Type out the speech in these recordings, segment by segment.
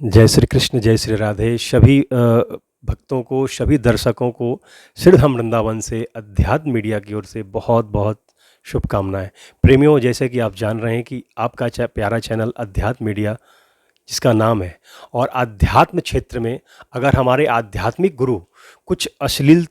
जय श्री कृष्ण, जय श्री राधे। सभी भक्तों को, सभी दर्शकों को श्रीधाम वृंदावन से अध्यात्म मीडिया की ओर से बहुत बहुत शुभकामनाएं। प्रेमियों, जैसे कि आप जान रहे हैं कि आपका प्यारा चैनल अध्यात्म मीडिया जिसका नाम है, और आध्यात्म क्षेत्र में अगर हमारे आध्यात्मिक गुरु कुछ अश्लील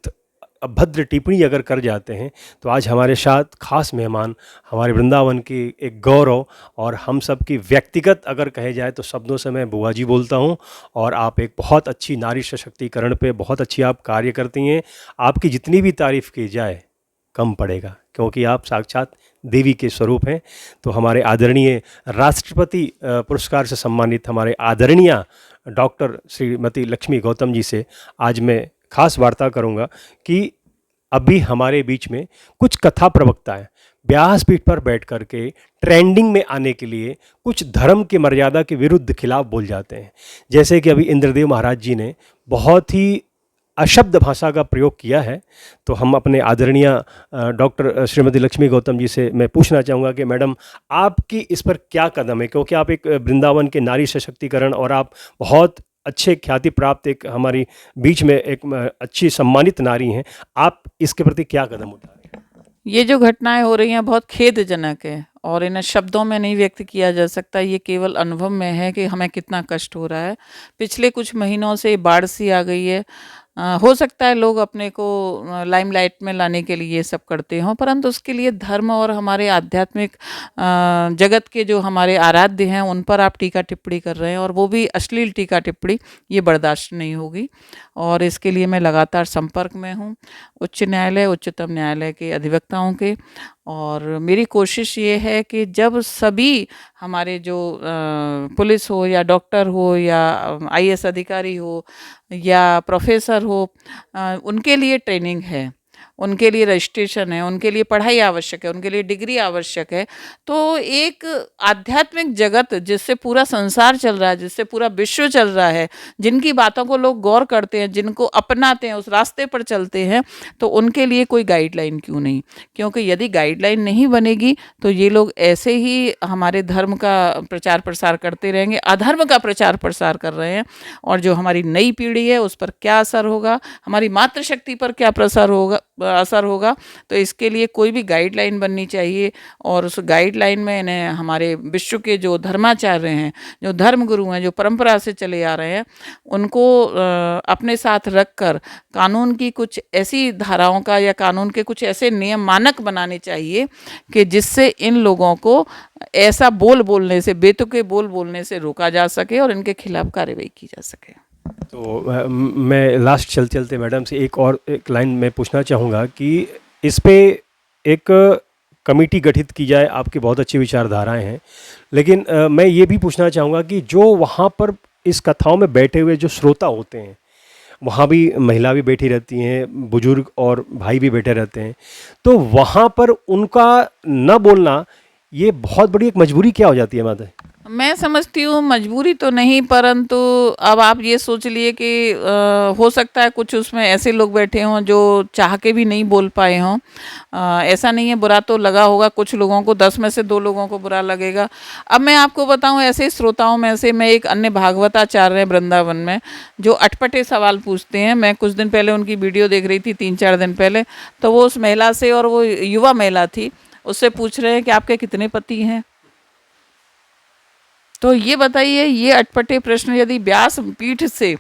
अभद्र टिप्पणी अगर कर जाते हैं तो आज हमारे साथ खास मेहमान, हमारे वृंदावन के एक गौरव, और हम सब की व्यक्तिगत अगर कहे जाए तो शब्दों से मैं बुआ जी बोलता हूं। और आप एक बहुत अच्छी नारी सशक्तिकरण पे बहुत अच्छी आप कार्य करती हैं। आपकी जितनी भी तारीफ़ की जाए कम पड़ेगा, क्योंकि आप साक्षात देवी के स्वरूप हैं। तो हमारे आदरणीय राष्ट्रपति पुरस्कार से सम्मानित हमारे आदरणीय डॉक्टर श्रीमती लक्ष्मी गौतम जी से आज मैं खास वार्ता करूंगा कि अभी हमारे बीच में कुछ कथा प्रवक्ता हैं, व्यासपीठ पर बैठ कर के ट्रेंडिंग में आने के लिए कुछ धर्म की मर्यादा के विरुद्ध खिलाफ बोल जाते हैं। जैसे कि अभी इंद्रदेव महाराज जी ने बहुत ही अशब्द भाषा का प्रयोग किया है। तो हम अपने आदरणीय डॉक्टर श्रीमती लक्ष्मी गौतम जी से मैं पूछना चाहूँगा कि मैडम, आपकी इस पर क्या कदम है, क्योंकि आप एक वृंदावन के नारी सशक्तिकरण और आप बहुत अच्छे ख्याति प्राप्त एक हमारी बीच में एक अच्छी सम्मानित नारी हैं। आप इसके प्रति क्या कदम उठा रहे हैं? ये जो घटनाएं हो रही हैं बहुत खेदजनक है और इन्हें शब्दों में नहीं व्यक्त किया जा सकता। ये केवल अनुभव में है कि हमें कितना कष्ट हो रहा है। पिछले कुछ महीनों से बाढ़ सी आ गई है। हो सकता है लोग अपने को लाइमलाइट में लाने के लिए ये सब करते हों, परंतु उसके लिए धर्म और हमारे आध्यात्मिक जगत के जो हमारे आराध्य हैं उन पर आप टीका टिप्पणी कर रहे हैं, और वो भी अश्लील टीका टिप्पणी, ये बर्दाश्त नहीं होगी। और इसके लिए मैं लगातार संपर्क में हूँ उच्च न्यायालय, उच्चतम न्यायालय के अधिवक्ताओं के। और मेरी कोशिश ये है कि जब सभी हमारे जो पुलिस हो या डॉक्टर हो या आईएएस अधिकारी हो या प्रोफेसर हो, उनके लिए ट्रेनिंग है, उनके लिए रजिस्ट्रेशन है, उनके लिए पढ़ाई आवश्यक है, उनके लिए डिग्री आवश्यक है। तो एक आध्यात्मिक जगत जिससे पूरा संसार चल रहा है, जिससे पूरा विश्व चल रहा है, जिनकी बातों को लोग गौर करते हैं, जिनको अपनाते हैं, उस रास्ते पर चलते हैं, तो उनके लिए कोई गाइडलाइन क्यों नहीं? क्योंकि यदि गाइडलाइन नहीं बनेगी तो ये लोग ऐसे ही हमारे धर्म का प्रचार प्रसार करते रहेंगे, अधर्म का प्रचार प्रसार कर रहे हैं। और जो हमारी नई पीढ़ी है उस पर क्या असर होगा, हमारी मातृशक्ति पर क्या असर होगा। तो इसके लिए कोई भी गाइडलाइन बननी चाहिए, और उस गाइडलाइन में इन्हें हमारे विश्व के जो धर्माचार्य हैं, जो धर्मगुरु हैं, जो परंपरा से चले आ रहे हैं, उनको अपने साथ रखकर कानून की कुछ ऐसी धाराओं का या कानून के कुछ ऐसे नियम मानक बनाने चाहिए कि जिससे इन लोगों को ऐसा बोलने से, बेतुके बोलने से रोका जा सके और इनके खिलाफ कार्रवाई की जा सके। तो मैं लास्ट चलते मैडम से एक लाइन मैं पूछना चाहूँगा कि इस पे एक कमेटी गठित की जाए। आपकी बहुत अच्छी विचारधाराएं हैं, लेकिन मैं ये भी पूछना चाहूँगा कि जो वहाँ पर इस कथाओं में बैठे हुए जो श्रोता होते हैं, वहाँ भी महिला भी बैठी रहती हैं, बुजुर्ग और भाई भी बैठे रहते हैं, तो वहाँ पर उनका न बोलना ये बहुत बड़ी एक मजबूरी क्या हो जाती है माता? मैं समझती हूँ मजबूरी तो नहीं, परंतु अब आप ये सोच लिए कि हो सकता है कुछ उसमें ऐसे लोग बैठे हों जो चाह के भी नहीं बोल पाए हों। ऐसा नहीं है, बुरा तो लगा होगा कुछ लोगों को, 10 में से 2 लोगों को बुरा लगेगा। अब मैं आपको बताऊं, ऐसे श्रोताओं में से मैं एक अन्य भागवताचार्य हैं वृंदावन में, जो अटपटे सवाल पूछते हैं। मैं कुछ दिन पहले उनकी वीडियो देख रही थी, 3-4 दिन पहले, तो वो उस महिला से, और वो युवा महिला थी, उससे पूछ रहे हैं कि आपके कितने पति हैं। तो ये बताइए, ये अटपटे प्रश्न यदि व्यास पीठ से,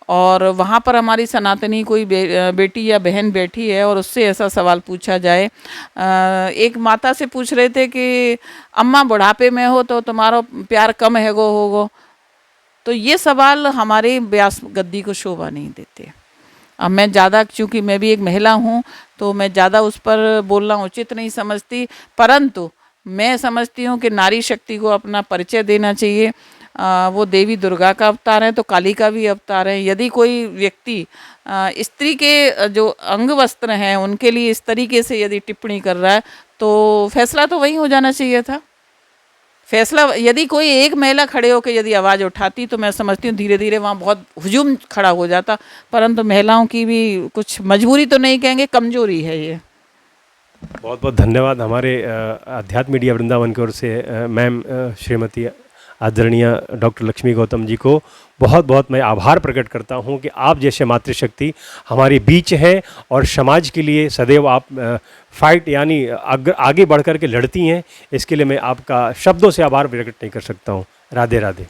और वहाँ पर हमारी सनातनी कोई बेटी या बहन बैठी है और उससे ऐसा सवाल पूछा जाए। एक माता से पूछ रहे थे कि अम्मा बुढ़ापे में हो तो तुम्हारा प्यार कम है गो होगो। तो ये सवाल हमारे व्यास गद्दी को शोभा नहीं देते। अब मैं ज़्यादा, चूँकि मैं भी एक महिला हूँ, तो मैं ज़्यादा उस पर बोलना उचित नहीं समझती, परंतु मैं समझती हूँ कि नारी शक्ति को अपना परिचय देना चाहिए। वो देवी दुर्गा का अवतार है तो काली का भी अवतार है। यदि कोई व्यक्ति स्त्री के जो अंग वस्त्र हैं उनके लिए इस तरीके से यदि टिप्पणी कर रहा है तो फैसला तो वहीं हो जाना चाहिए था। फैसला, यदि कोई एक महिला खड़े होकर यदि आवाज़ उठाती तो मैं समझती हूँ धीरे धीरे वहाँ बहुत हुजूम खड़ा हो जाता, परंतु महिलाओं की भी कुछ मजबूरी तो नहीं कहेंगे, कमजोरी है ये। बहुत बहुत धन्यवाद हमारे आध्यात्म मीडिया वृंदावन की ओर से मैम श्रीमती आदरणीय डॉक्टर लक्ष्मी गौतम जी को बहुत बहुत मैं आभार प्रकट करता हूं कि आप जैसे मातृशक्ति हमारे बीच हैं और समाज के लिए सदैव आप फाइट यानी आगे बढ़ कर के लड़ती हैं। इसके लिए मैं आपका शब्दों से आभार प्रकट नहीं कर सकता हूं। राधे राधे।